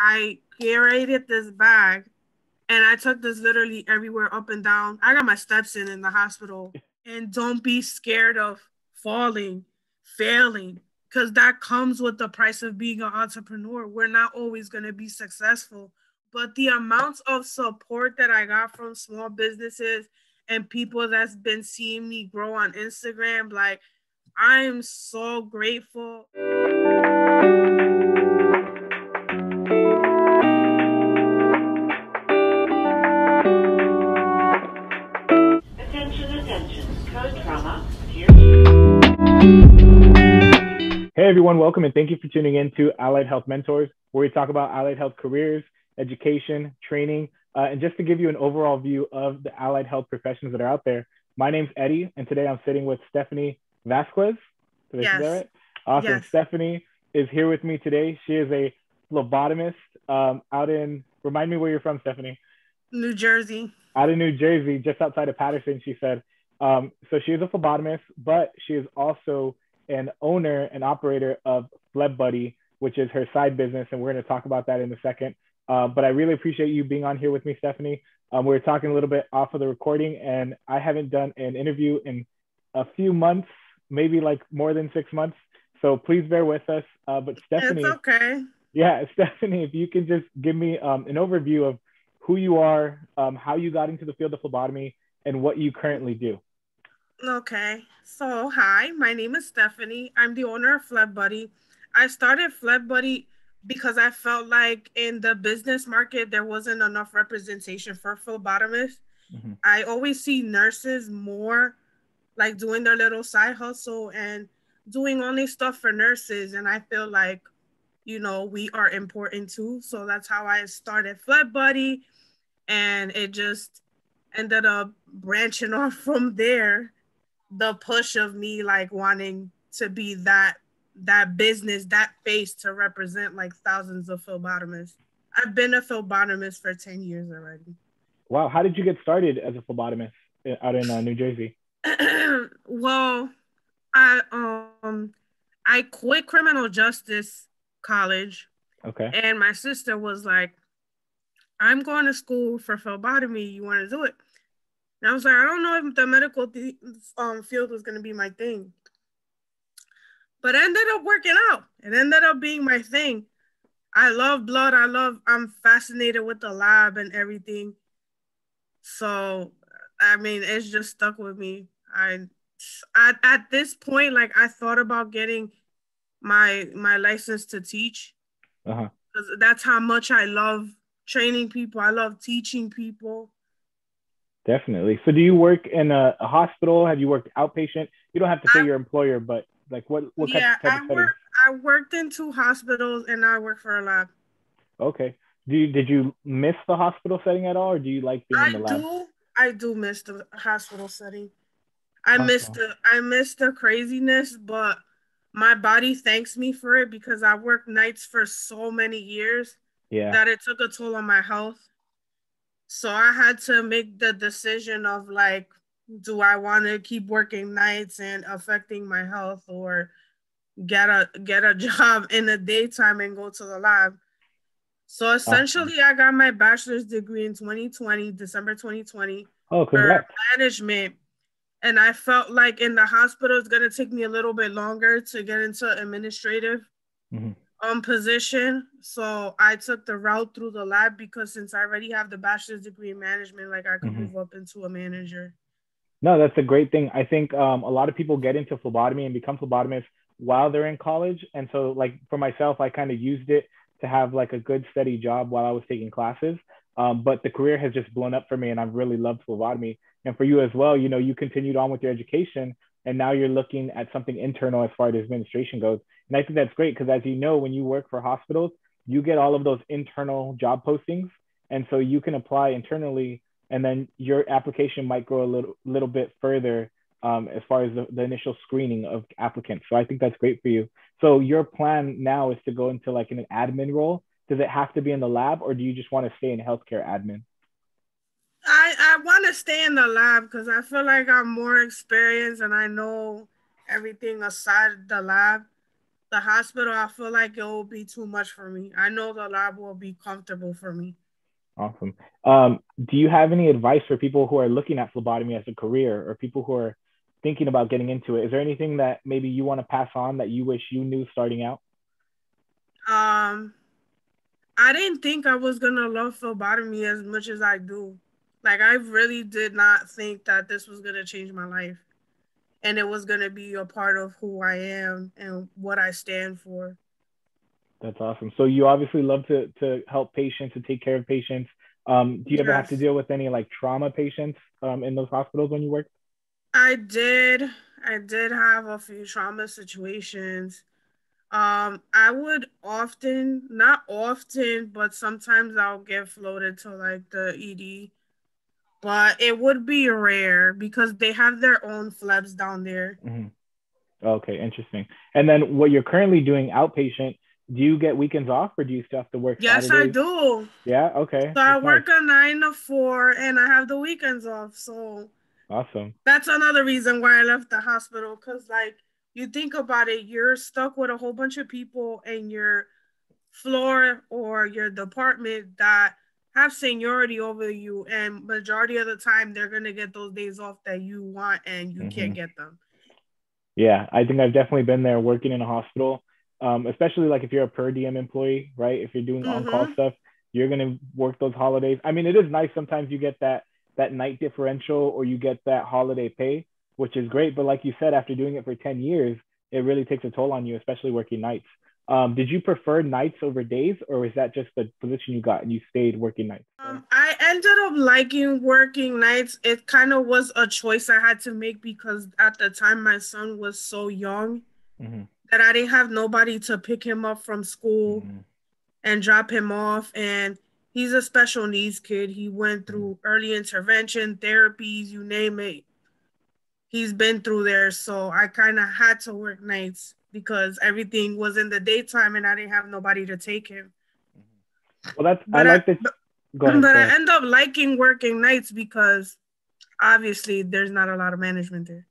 I curated this bag and I took this literally everywhere up and down. I got my steps in the hospital. And don't be scared of falling, failing, because that comes with the price of being an entrepreneur. We're not always going to be successful. But the amounts of support that I got from small businesses and people that's been seeing me grow on Instagram, like, I am so grateful. Attention, attention. Code trauma. Hey everyone, welcome and thank you for tuning in to Allied Health Mentors, where we talk about allied health careers, education, training, and just to give you an overall view of the allied health professions that are out there. My name's Eddie, and today I'm sitting with Stephany Vazquez. Did I say that Yes. right? Awesome. Yes. Stephany is here with me today. She is a phlebotomist out in, remind me where you're from, Stephany. New Jersey. Out of New Jersey, just outside of Patterson, she said. So she is a phlebotomist, but she is also an owner and operator of Phlebbuddy, which is her side business, and we're going to talk about that in a second. But I really appreciate you being on here with me, Stephany. We were talking a little bit off of the recording, and I haven't done an interview in a few months, maybe like more than 6 months. So please bear with us. But Stephany, It's okay. yeah, Stephany, if you can just give me an overview of who you are, how you got into the field of phlebotomy, and what you currently do. Okay, so hi, my name is Stephany. I'm the owner of Phlebbuddy. I started Phlebbuddy because I felt like in the business market there wasn't enough representation for phlebotomists. Mm-hmm. I always see nurses more like doing their little side hustle and doing only stuff for nurses, and I feel like we are important too. So that's how I started Phlebbuddy, and it just ended up branching off from there, the push of me like wanting to be that business, that face to represent like thousands of phlebotomists. I've been a phlebotomist for 10 years already. Wow, how did you get started as a phlebotomist out in New Jersey? Well, I quit criminal justice college, Okay. and my sister was like, I'm going to school for phlebotomy, you want to do it? And I was like, I don't know if the medical field was going to be my thing. But it ended up working out. It ended up being my thing. I love blood. I'm fascinated with the lab and everything. So, I mean, it's just stuck with me. At this point, like, I thought about getting my license to teach. Uh-huh. Because that's how much I love training people. I love teaching people. Definitely. So do you work in a hospital? Have you worked outpatient? You don't have to say I, your employer, but like what yeah, type of settings? I worked in 2 hospitals and I work for a lab. Okay. Did you miss the hospital setting at all, or do you like being in the I lab? do I do miss the hospital setting. I miss Awesome. the craziness, but my body thanks me for it because I worked nights for so many years Yeah. that it took a toll on my health. So I had to make the decision of like, do I want to keep working nights and affecting my health, or get a job in the daytime and go to the lab? So Awesome. essentially, I got my bachelor's degree in 2020, December 2020, Oh, for congrats. management. And I felt like in the hospital, it's going to take me a little bit longer to get into administrative Hmm. position. So I took the route through the lab because since I already have the bachelor's degree in management, like I could Hmm. move up into a manager. No, that's a great thing. I think a lot of people get into phlebotomy and become phlebotomists while they're in college. And so, like for myself, I kind of used it to have like a good steady job while I was taking classes. But the career has just blown up for me, and I've really loved phlebotomy. And for you as well, you continued on with your education, and now you're looking at something internal as far as administration goes. And I think that's great because, as you know, when you work for hospitals, you get all of those internal job postings, and so you can apply internally and then your application might grow a little bit further as far as the initial screening of applicants. So I think that's great for you. So your plan now is to go into like an admin role. Does it have to be in the lab, or do you just want to stay in healthcare admin? I want to stay in the lab because I feel like I'm more experienced and I know everything aside the lab. The hospital, I feel like it will be too much for me. I know the lab will be comfortable for me. Awesome. Do you have any advice for people who are looking at phlebotomy as a career or people who are thinking about getting into it? Is there anything that maybe you want to pass on that you wish you knew starting out? Um, I didn't think I was gonna love phlebotomy as much as I do. Like I really did not think that this was gonna change my life and it was gonna be a part of who I am and what I stand for. That's awesome. So you obviously love to help patients and take care of patients. Do you ever have to Yes, deal with any like trauma patients in those hospitals when you work? I did. I did have a few trauma situations. I would often, not often, but sometimes I'll get floated to like the ED, but it would be rare because they have their own phlebs down there. Mm-hmm. Okay, interesting. And then what you're currently doing outpatient, do you get weekends off or do you still have to work Yes, I Saturdays? do. Yeah, okay. So I That's nice. work a 9 to 4 and I have the weekends off. So Awesome. that's another reason why I left the hospital. Cause like you think about it, you're stuck with a whole bunch of people in your floor or your department that have seniority over you, and majority of the time they're gonna get those days off that you want and you Mm-hmm. can't get them. Yeah, I think I've definitely been there working in a hospital, especially like if you're a per diem employee, right? If you're doing on-call Mm-hmm. stuff, you're gonna work those holidays. I mean, it is nice sometimes you get that night differential or you get that holiday pay, which is great. But like you said, after doing it for 10 years, it really takes a toll on you, especially working nights. Did you prefer nights over days, or is that just the position you got and you stayed working nights? I ended up liking working nights. It kind of was a choice I had to make because at the time my son was so young Mm-hmm. that I didn't have nobody to pick him up from school Mm-hmm. and drop him off. And he's a special needs kid. He went Mm-hmm. through early intervention, therapies, you name it. He's been through there. So I kind of had to work nights because everything was in the daytime and I didn't have nobody to take him. Well, that's I But I like that. but, Go ahead. but Go I ahead. end up liking working nights because obviously there's not a lot of management there.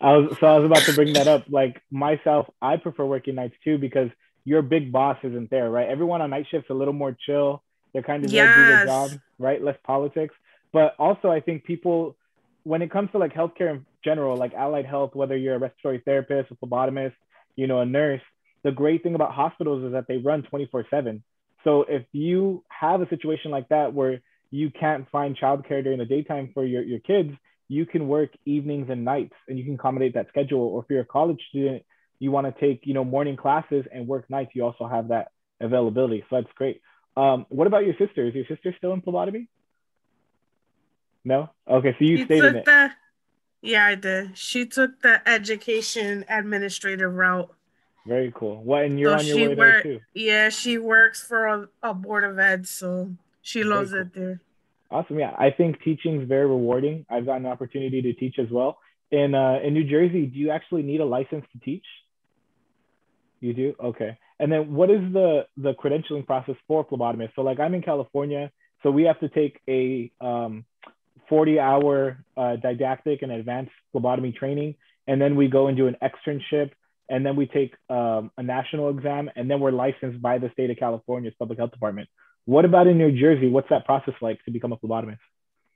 I was about to bring that up. Like myself, I prefer working nights too because your big boss isn't there, right? Everyone on night shift's a little more chill. They're kind of there to do their Yes. job, right? Less politics. But also, I think people, when it comes to like healthcare in general, like allied health, whether you're a respiratory therapist, a phlebotomist, a nurse, the great thing about hospitals is that they run 24/7. So if you have a situation like that where you can't find childcare during the daytime for your kids, you can work evenings and nights and you can accommodate that schedule. Or if you're a college student, you want to take, morning classes and work nights, you also have that availability. So that's great. What about your sister? Is your sister still in phlebotomy? No? Okay, so you She stayed in took it. the Yeah, I did. She took the education administrative route. Very cool. What, and you're So on your way there too. she works for a board of ed, so she Very loves cool. it there. Awesome. Yeah, I think teaching is very rewarding. I've gotten an opportunity to teach as well. In New Jersey, do you actually need a license to teach? You do? Okay. And then what is the credentialing process for phlebotomists? So like I'm in California, so we have to take a 40-hour didactic and advanced phlebotomy training, and then we go and do an externship, and then we take a national exam, and then we're licensed by the state of California's public health department. What about in New Jersey? What's that process like to become a phlebotomist?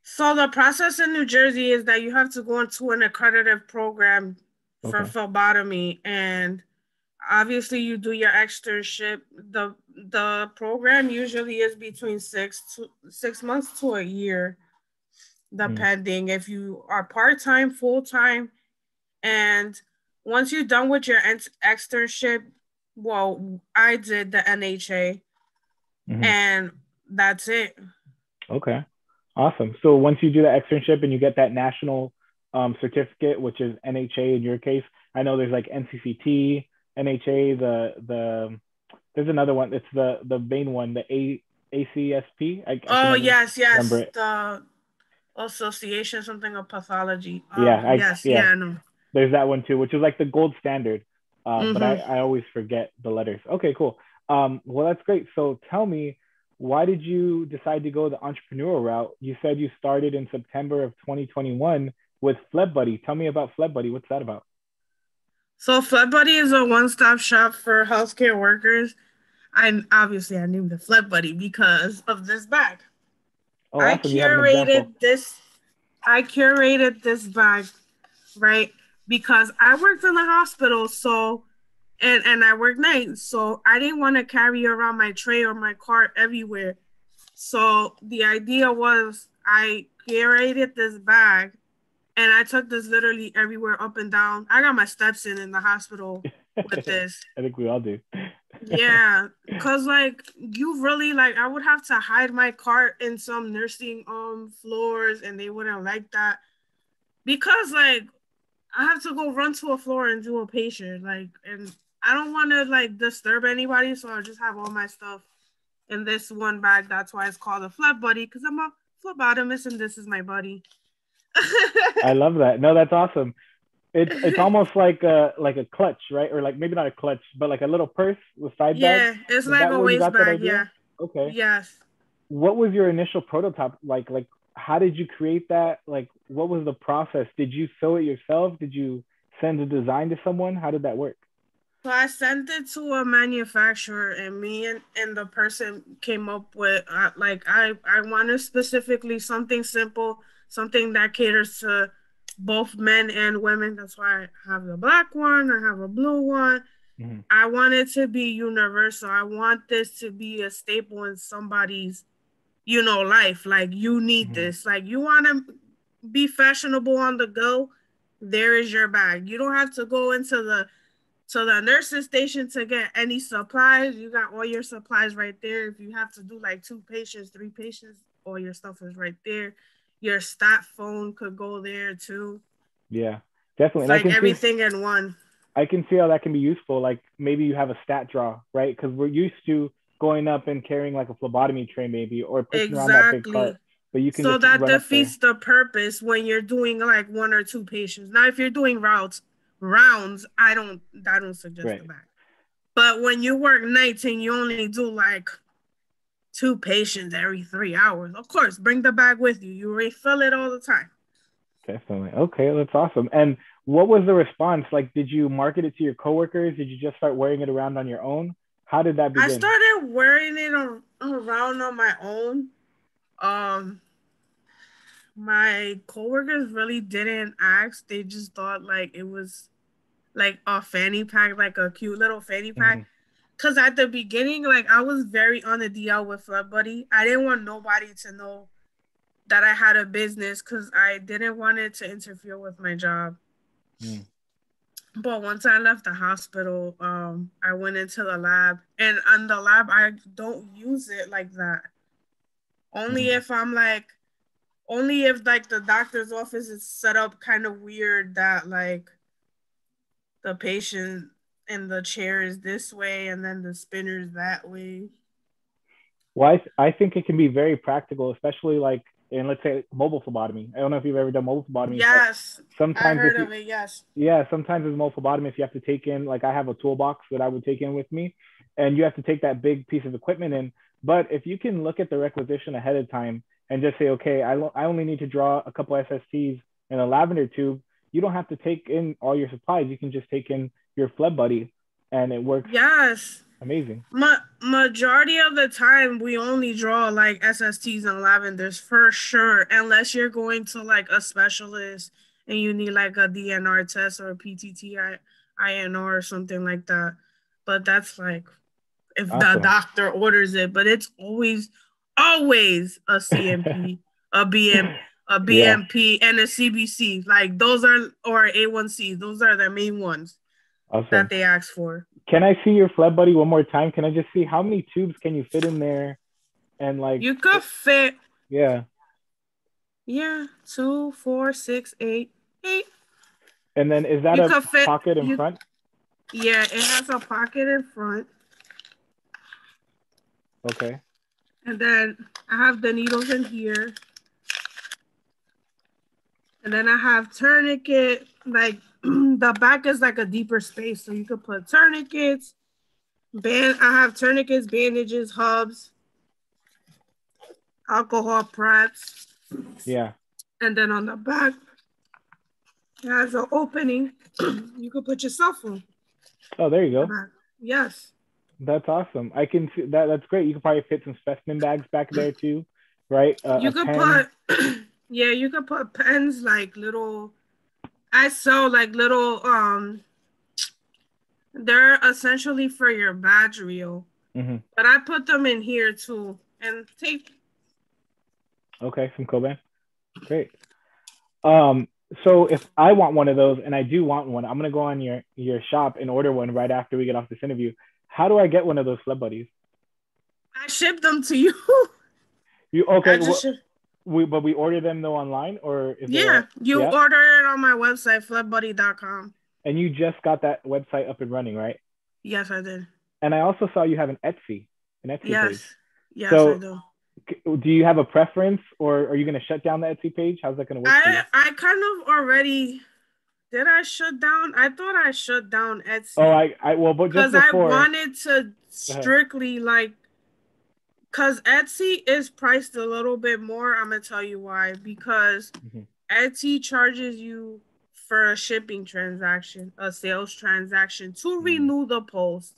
So the process in New Jersey is that you have to go into an accredited program for Okay. phlebotomy, and obviously you do your externship. The program usually is between 6 months to a year, Mm, depending if you are part time, full time. And once you're done with your externship, well, I did the NHA, mhm. and that's it. Okay. Awesome. So once you do that externship and you get that national certificate, which is NHA in your case, I know there's like NCCT, NHA, there's another one. It's the main one, the ACSP. I can Oh never yes, remember yes, it. the association something of pathology. Yeah, Yes, yeah, yeah, no. there's that one too, which is like the gold standard. But I, Mm-hmm. I always forget the letters. Okay, cool. Well, that's great. So tell me, why did you decide to go the entrepreneurial route? You said you started in September of 2021 with Phlebbuddy. Tell me about Phlebbuddy. What's that about? So Phlebbuddy is a one-stop shop for healthcare workers. I named it Phlebbuddy because of this bag. Oh, I awesome. You have an example. curated this. I curated this bag, right? Because I worked in the hospital, so and I work nights, so I didn't want to carry around my tray or my cart everywhere. So the idea was I curated this bag and I took this literally everywhere up and down. I got my steps in the hospital with this. I think we all do. Yeah, cause like you really like I would have to hide my cart in some nursing floors and they wouldn't like that because like I have to go run to a floor and do a patient like and I don't want to like disturb anybody, so I just have all my stuff in this one bag. That's why it's called a Phlebbuddy because I'm a phlebotomist and this is my buddy. I love that. No, that's awesome. It's almost like a clutch, right? Or like maybe not a clutch, but like a little purse with side bag. Yeah, it's Is like that a where you waist got that bag. idea? Yeah. Okay. Yes. What was your initial prototype like? Like, how did you create that? Like, what was the process? Did you sew it yourself? Did you send a design to someone? How did that work? So I sent it to a manufacturer, and and the person came up with I wanted specifically something simple, something that caters to both men and women. That's why I have the black one. I have a blue one. Mm-hmm. I want it to be universal. I want this to be a staple in somebody's, life. Like you need Mm-hmm. this. Like you want to be fashionable on the go. There is your bag. You don't have to go into the nursing station to get any supplies. You got all your supplies right there. If you have to do like 2 patients, 3 patients, all your stuff is right there. Your stat phone could go there too. Yeah, definitely. It's And like everything in one. I can see how that can be useful. Like maybe you have a stat draw, right? Because we're used to going up and carrying like a phlebotomy tray, maybe, or pushing around that big cart. Exactly. But you can So just that run up there. defeats the purpose when you're doing like 1 or 2 patients. Now, if you're doing rounds, I don't suggest the Right. back. But when you work nights and you only do like 2 patients every 3 hours, of course, bring the bag with you. You refill it all the time. Definitely. Okay, that's awesome. And what was the response? Like, did you market it to your coworkers? Did you just start wearing it around on your own? How did that I begin? started wearing it around on my own. Um, my coworkers really didn't ask. They just thought like it was like a fanny pack, like a cute little fanny pack. Mm-hmm. Cause at the beginning, like I was very on the DL with Phlebbuddy. I didn't want nobody to know that I had a business because I didn't want it to interfere with my job. Mm-hmm. But once I left the hospital, I went into the lab, and on the lab, I don't use it like that. Only Mm-hmm. if I'm like, only if like the doctor's office is set up kind of weird that like the patient in the chair is this way and then the spinner's that way. Well, I think it can be very practical, especially like in, let's say, mobile phlebotomy. I don't know if you've ever done mobile phlebotomy, but Yes, I sometimes heard if you, of it. Yes. yeah, sometimes as mobile phlebotomist, you have to take in, like I have a toolbox that I would take in with me, and you have to take that big piece of equipment in. But if you can look at the requisition ahead of time and just say, okay, I only need to draw a couple SSTs and a lavender tube, you don't have to take in all your supplies. You can just take in your Phlebbuddy, and it works Yes. amazing. Majority of the time, we only draw like SSTs and lavenders for sure, unless you're going to like a specialist and you need like a DNR test or a PTT INR or something like that. But that's like if the Awesome. doctor orders it. But it's always a CMP, a BM, a Yeah, BMP, and a CBC. Like those are or A1C. Those are the main ones that awesome. they ask for. Can I see your Phlebbuddy one more time? Can I just see how many tubes can you fit in there? And like, You could fit yeah. Yeah, 2, 4, 6, 8, 8. And then is that You a could fit pocket in you. front? Yeah, it has a pocket in front, Okay. and then I have the needles in here, and then I have tourniquet. Like the back is like a deeper space, so you could put tourniquets. I have tourniquets, bandages, hubs, alcohol preps, Yeah. and then on the back It has an opening. You could put your cell phone. Oh, there you go. Yes. That's awesome. I can see that. That's great. You could probably fit some specimen bags back there too, right? You A could pen. put, yeah, you could put pens like little. I sell like little. They're essentially for your badge reel, Mm-hmm. but I put them in here too. And tape. Okay, some coband. Great. Um, so if I want one of those, and I do want one, I'm gonna go on your shop and order one right after we get off this interview. How do I get one of those Phlebbuddies? I ship them to you. You I okay? just But we order them though online, or is there yeah, a you yeah? order it on my website, phlebbudy.com. And you just got that website up and running, right? Yes, I did. And I also saw you have an Etsy page. Yes. Yes, I So do. do you have a preference, or are you going to shut down the Etsy page? How's that going to work for you? I kind of already did. I shut down. I thought I shut down Oh, Etsy well, but just because I before. wanted to strictly like, because Etsy is priced a little bit more. I'm gonna tell you why. Because Mm-hmm. Etsy charges you for a shipping transaction, a sales transaction, to renew the post,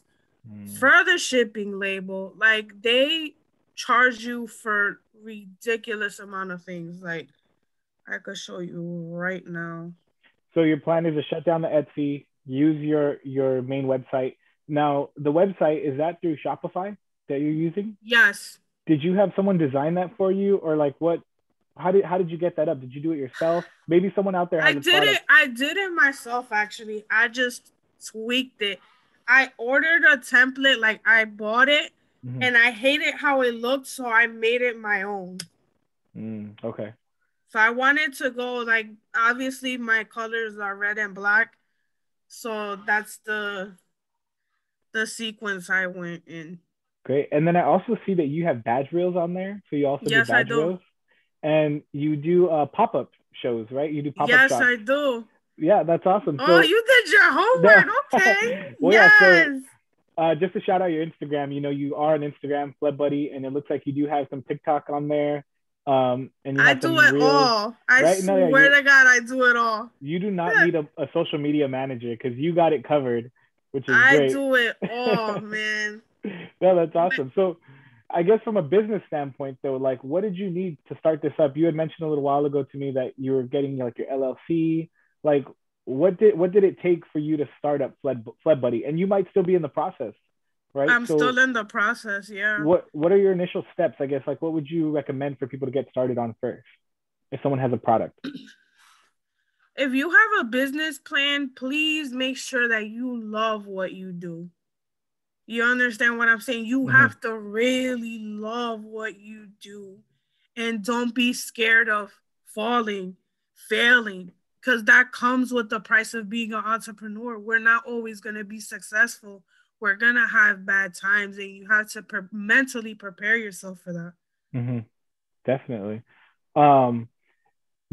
for the shipping label. Like they charge you for ridiculous amount of things. Like I could show you right now. So your plan is to shut down the Etsy, use your main website. Now, the website, is that through Shopify that you're using? Yes. Did you have someone design that for you, or like what? How did you get that up? Did you do it yourself? Maybe someone out there has a product. I did it myself actually. I just tweaked it. I ordered a template, like I bought it, Mm-hmm. and I hated how it looked, so I made it my own. Okay. So I wanted to go like, obviously my colors are red and black, so that's the sequence I went in. Great. And then I also see that you have badge reels on there. So you also do Yes, I badge do. reels, and you do pop-up shows, right? You do pop-up Yes, shops. I do. Yeah, that's awesome. Oh, So you did your no, homework. Okay. well, yeah. So Yes. just to shout out your Instagram, you are on Instagram, Phlebbuddy, and it looks like you do have some TikTok on there, and you I have do some it reels, all. I right? No, yeah, swear to God, I do it all. you do not need a social media manager because you got it covered, which is I great. do it all, man. No, that's awesome. So I guess from a business standpoint though, like what did you need to start this up? You had mentioned a little while ago to me that you were getting like your LLC. Like what did it take for you to start up Phlebbuddy? And you might still be in the process, right? I'm So still in the process, yeah. what are your initial steps? I guess like what would you recommend for people to get started on first if someone has a product? If you have a business plan, please make sure that you love what you do. You understand what I'm saying? You Mm-hmm. have to really love what you do. And don't be scared of falling, failing, because that comes with the price of being an entrepreneur. We're not always going to be successful. We're going to have bad times, and you have to mentally prepare yourself for that. Mm-hmm. Definitely. Um,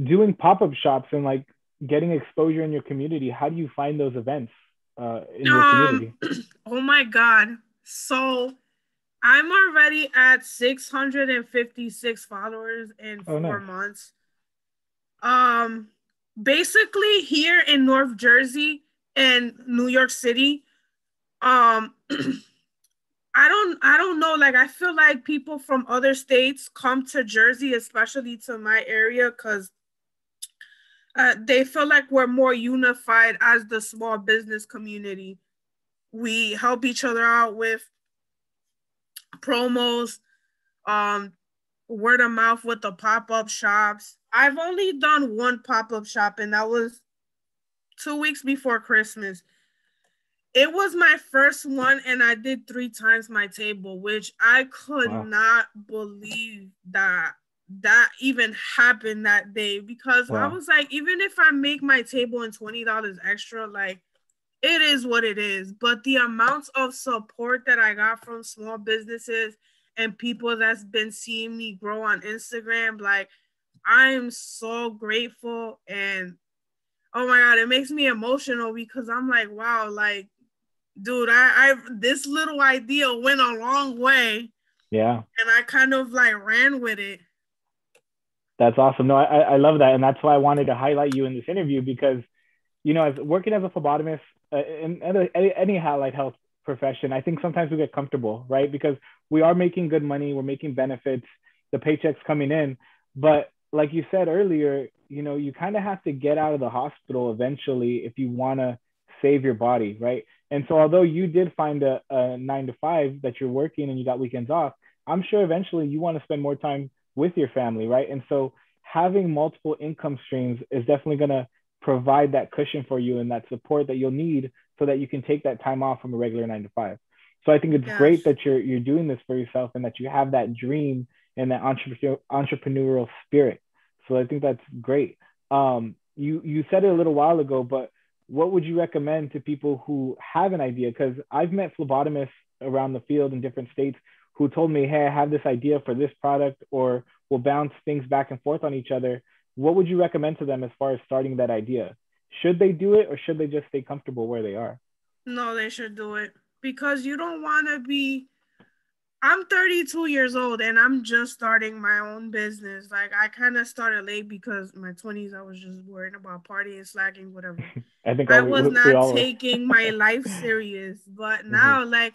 Doing pop-up shops and like getting exposure in your community, how do you find those events in your community? Oh my God. So I'm already at 656 followers in Oh, 4 months. Um, Basically here in North Jersey and New York City, um, I don't know. Like I feel like people from other states come to Jersey, especially to my area, because they feel like we're more unified as the small business community. We help each other out with promos, um, word of mouth with the pop-up shops. I've only done one pop-up shop, and that was 2 weeks before Christmas. It was my first one, and I did 3 times my table, which I could wow. not believe that even happened that day, because I Wow. was like, even if I make my table and $20 extra, like it is what it is. But the amounts of support that I got from small businesses and people that's been seeing me grow on Instagram, like I am so grateful. And oh my God, it makes me emotional because I'm like, wow, like, dude, I this little idea went a long way. Yeah. And I kind of like ran with it. That's awesome. No, I love that. And that's why I wanted to highlight you in this interview because as working as a phlebotomist in any allied health profession, I think sometimes we get comfortable, right? Because we are making good money, we're making benefits, the paychecks coming in. But like you said earlier, you kind of have to get out of the hospital eventually if you want to save your body, right? And so, although you did find a 9 to 5 that you're working and you got weekends off, I'm sure eventually you want to spend more time with your family, right? And so, having multiple income streams is definitely going to provide that cushion for you and that support that you'll need so that you can take that time off from a regular 9 to 5. So I think it's great Yes. that you're doing this for yourself and that you have that dream and that entrepreneurial spirit. So I think that's great. You said it a little while ago, but what would you recommend to people who have an idea? Because I've met phlebotomists around the field in different states who told me, hey, I have this idea for this product, or we'll bounce things back and forth on each other. What would you recommend to them as far as starting that idea? Should they do it or should they just stay comfortable where they are? No, they should do it because you don't want to be. I'm 32 years old and I'm just starting my own business. Like, I kind of started late because in my 20s, I was just worrying about partying, slacking, whatever. I think I all was we not all were. taking my life serious. But Mhm. now, like,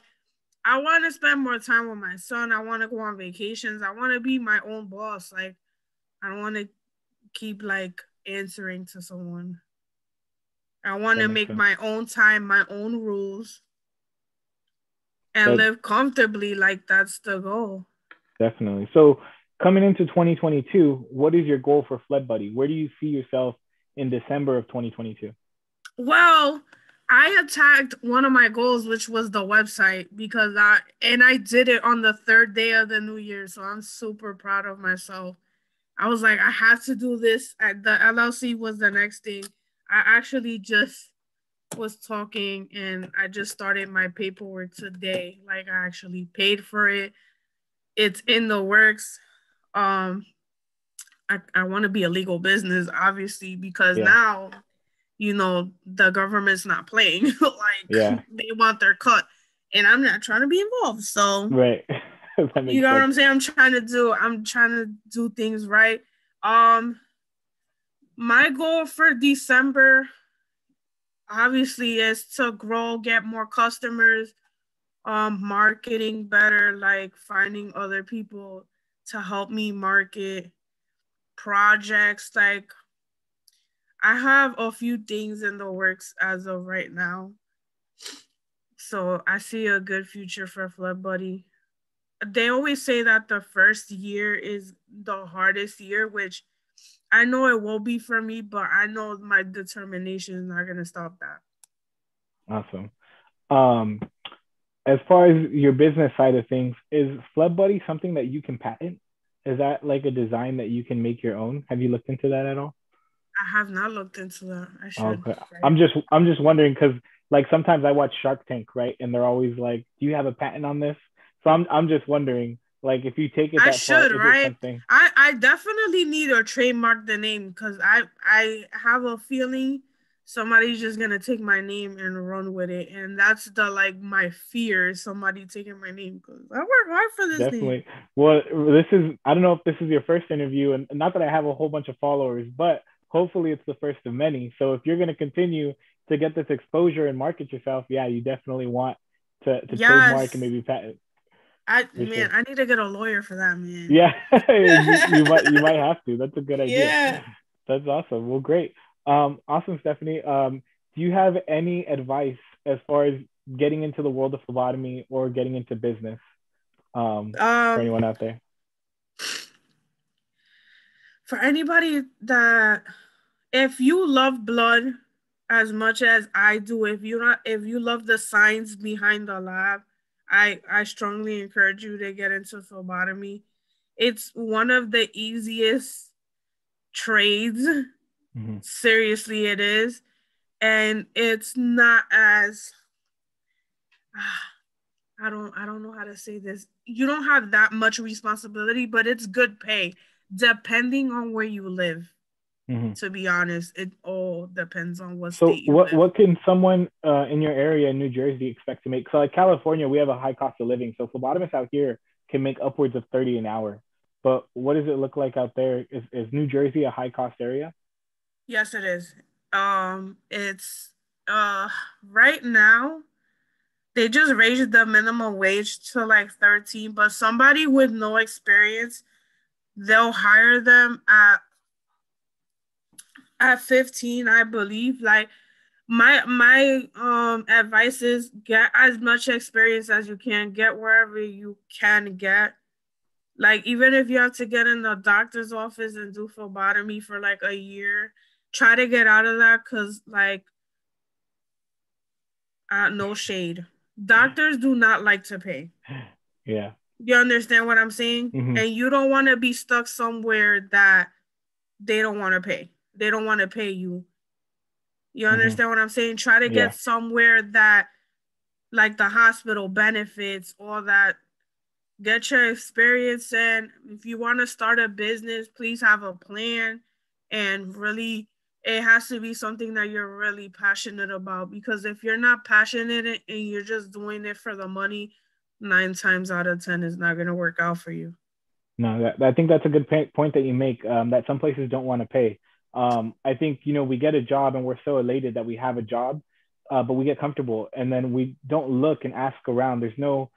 I want to spend more time with my son. I want to go on vacations. I want to be my own boss. Like, I don't want to keep, like, answering to someone. I want That to makes make sense. my own time, my own rules, and That live comfortably. Like, that's the goal. definitely. So coming into 2022, what is your goal for Phlebbuddy? Where do you see yourself in December of 2022? Well, I attacked one of my goals, which was the website, because I did it on the third day of the new year. So I'm super proud of myself. I was like, I have to do this. The LLC was the next thing. I actually just was talking and I just started my paperwork today. Like, I actually paid for it. It's in the works. Um, I want to be a legal business, obviously, because Yeah. now, the government's not playing. Like, Yeah. they want their cut. And I'm not trying to be involved. So, Right. That you makes know what sense. I'm saying? I'm trying to do things right. Um, my goal for December obviously is to grow, get more customers, marketing better, like finding other people to help me market projects. Like, I have a few things in the works as of right now. So I see a good future for Phlebbuddy. They always say that the first year is the hardest year, which I know it will be for me, but I know my determination is not gonna stop that. Awesome. Um, as far as your business side of things, is Phlebbuddy something that you can patent? Is that like a design that you can make your own? Have you looked into that at all? I have not looked into that. I should. Okay. Right. I'm just wondering because like sometimes I watch Shark Tank, right? And they're always like, "Do you have a patent on this?" So I'm just wondering, like, if you take it I that far, should, is it right? something? I definitely need to trademark the name because I have a feeling somebody's just gonna take my name and run with it, and that's the like my fear is somebody taking my name because I work hard for this name. Definitely. Well, this is, I don't know if this is your first interview, and not that I have a whole bunch of followers, but hopefully it's the first of many. So if you're going to continue to get this exposure and market yourself, yeah, you definitely want to trademark and Yes, maybe patent I for man, sure. I need to get a lawyer for that, man. Yeah, you might have to. That's a good idea. Yeah. That's awesome. Well, great. Awesome, Stephany. Do you have any advice as far as getting into the world of phlebotomy or getting into business for Um, anyone out there? for anybody that if you love blood as much as I do, if you love the science behind the lab, I strongly encourage you to get into phlebotomy. It's one of the easiest trades. Mhm. Seriously, it is. And it's not as I don't know how to say this. You don't have that much responsibility, but it's good pay depending on where you live. Mhm. To be honest, it all depends on what So state you live. what can someone in your area in New Jersey expect to make? So like California, we have a high cost of living. So phlebotomists out here can make upwards of 30 an hour. But what does it look like out there? Is New Jersey a high cost area? Yes, it is. It's right now they just raised the minimum wage to like 13, but somebody with no experience, they'll hire them at 15, I believe. Like my advice is get as much experience as you can, get wherever you can get. Like even if you have to get in the doctor's office and do phlebotomy for like a year, try to get out of that because like no shade. Doctors do not like to pay. Yeah. You understand what I'm saying? Mm-hmm. And you don't want to be stuck somewhere that they don't want to pay. They don't want to pay you. You understand what I'm saying? Try to Yeah. get somewhere that like the hospital benefits, all that. Get your experience in. If you want to start a business, please have a plan and really it has to be something that you're really passionate about because if you're not passionate and you're just doing it for the money, 9 times out of 10 is not going to work out for you. No, I think that's a good point that you make. That some places don't want to pay. I think we get a job and we're so elated that we have a job, but we get comfortable and then we don't look and ask around. There's no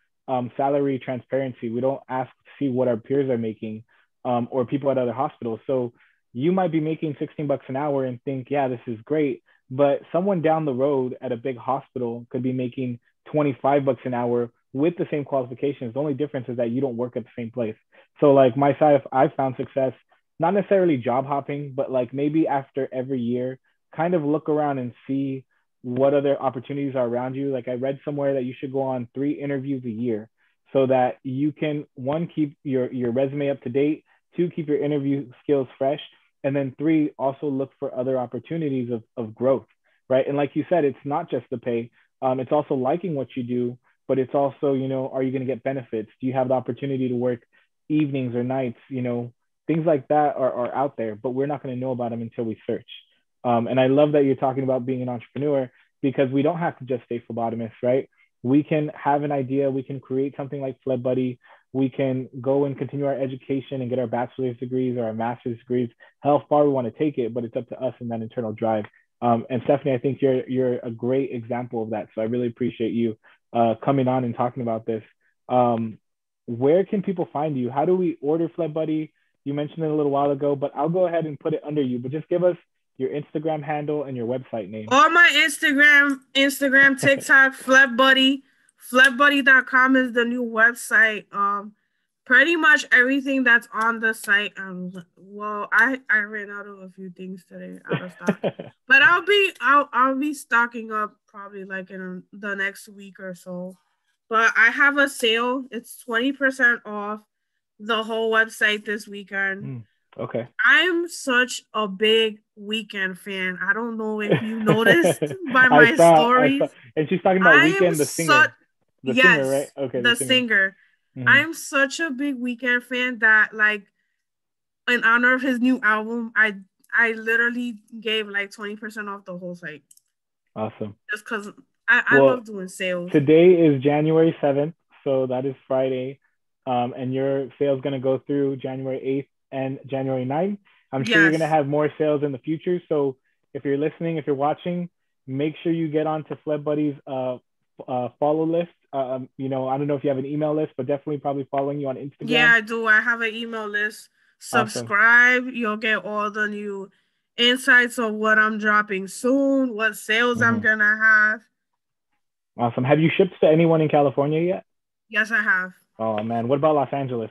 salary transparency. We don't ask to see what our peers are making or people at other hospitals. So you might be making 16 bucks an hour and think, yeah, this is great. But someone down the road at a big hospital could be making 25 bucks an hour with the same qualifications. The only difference is that you don't work at the same place. So like my side, I've found success, not necessarily job hopping, but like maybe after every year, kind of look around and see what other opportunities are around you. Like I read somewhere that you should go on 3 interviews a year so that you can, one, keep your resume up to date, two, keep your interview skills fresh, and then three, also look for other opportunities of growth, right? And like you said, it's not just the pay. It's also liking what you do, but it's also, are you going to get benefits? Do you have the opportunity to work evenings or nights? Things like that are out there, but we're not going to know about them until we search. And I love that you're talking about being an entrepreneur because we don't have to just stay phlebotomists, right? We can have an idea. We can create something like Phlebbuddy. We can go and continue our education and get our bachelor's degrees or our master's degrees, how far we want to take it, but it's up to us and that internal drive. And Stephany, I think you're a great example of that. So I really appreciate you coming on and talking about this. Where can people find you? How do we order Phlebbuddy? You mentioned it a little while ago, but I'll go ahead and put it under you. But just give us your Instagram handle and your website name. On my Instagram, TikTok, Phlebbuddy. Phlebbuddy.com is the new website. Pretty much everything that's on the site. Well, I ran out of a few things today, out of stock. But I'll be stocking up probably like in the next week or so. But I have a sale. It's 20% off the whole website this weekend. Okay. I'm such a big Weekend fan. I don't know if you noticed by my stories. And she's talking about Weekend, the singer. The singer, right? Okay. The singer. Mm-hmm. I'm such a big Weekend fan that like in honor of his new album, I literally gave like 20% off the whole site. Awesome. Just because I love doing sales. Today is January 7th, so that is Friday. And your sale is going to go through January 8th and January 9th. I'm sure you're going to have more sales in the future. So if you're listening, if you're watching, make sure you get onto Phlebbuddy's follow list. I don't know if you have an email list, but definitely probably following you on Instagram. Yeah, I do. I have an email list. Subscribe. Awesome. You'll get all the new insights of what I'm dropping soon, what sales I'm going to have. Awesome. Have you shipped to anyone in California yet? Yes, I have. Oh, man. What about Los Angeles?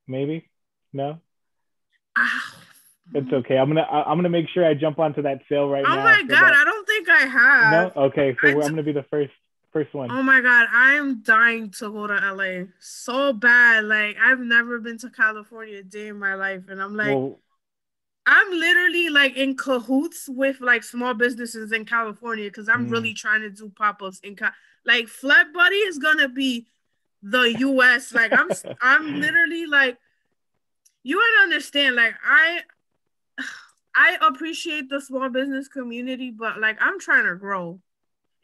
Maybe? No? It's okay. I'm gonna make sure I jump onto that sale right now. Oh my god, I don't think I have. No? Okay, so I'm gonna be the first one. Oh my god, I am dying to go to LA so bad. Like I've never been to California a day in my life, and I'm like, I'm literally like in cahoots with like small businesses in California because I'm really trying to do pop-ups in like Phlebbuddy is gonna be the US. Like I'm literally like, you gotta understand, like I appreciate the small business community, but like I'm trying to grow.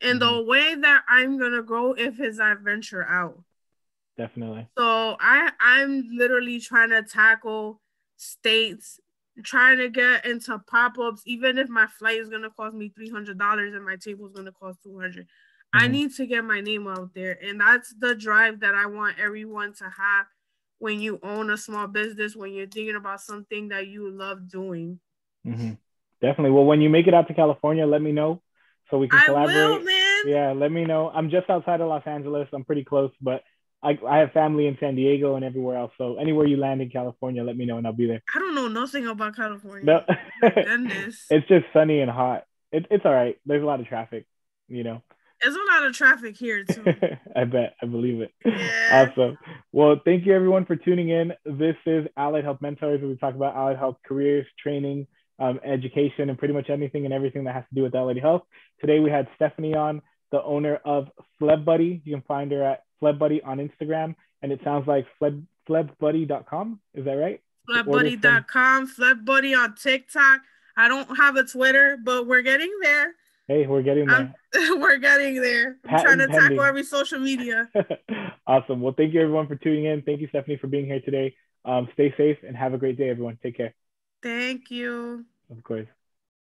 And the way that I'm gonna grow is I venture out. Definitely. So I'm literally trying to tackle states trying to get into pop-ups, even if my flight is gonna cost me $300 and my table is gonna cost $200. I need to get my name out there, and that's the drive that I want everyone to have when you own a small business, when you're thinking about something that you love doing. Definitely. Well, when you make it out to California, let me know so we can collaborate. I will, man. Yeah, let me know. I'm just outside of Los Angeles. I'm pretty close, but I have family in San Diego and everywhere else. So anywhere you land in California, let me know and I'll be there. I don't know nothing about California. No. My goodness. It's just sunny and hot. It's all right. There's a lot of traffic, you know. There's a lot of traffic here too. I bet. I believe it. Yeah. Awesome. Well, thank you everyone for tuning in. This is Allied Health Mentors, where we talk about allied health careers, training, education, and pretty much anything and everything that has to do with allied health. Today we had Stephany on, the owner of Phlebbuddy. You can find her at Phlebbuddy on Instagram, and it sounds like phlebbudy.com. Is that right? Phlebbudy.com, Phlebbuddy on TikTok. I don't have a Twitter, but we're getting there. Hey, we're getting there. We're getting there. I'm trying to tackle every social media. Awesome. Well, thank you everyone for tuning in. Thank you, Stephany, for being here today. Stay safe and have a great day, everyone. Take care. Thank you. Of course.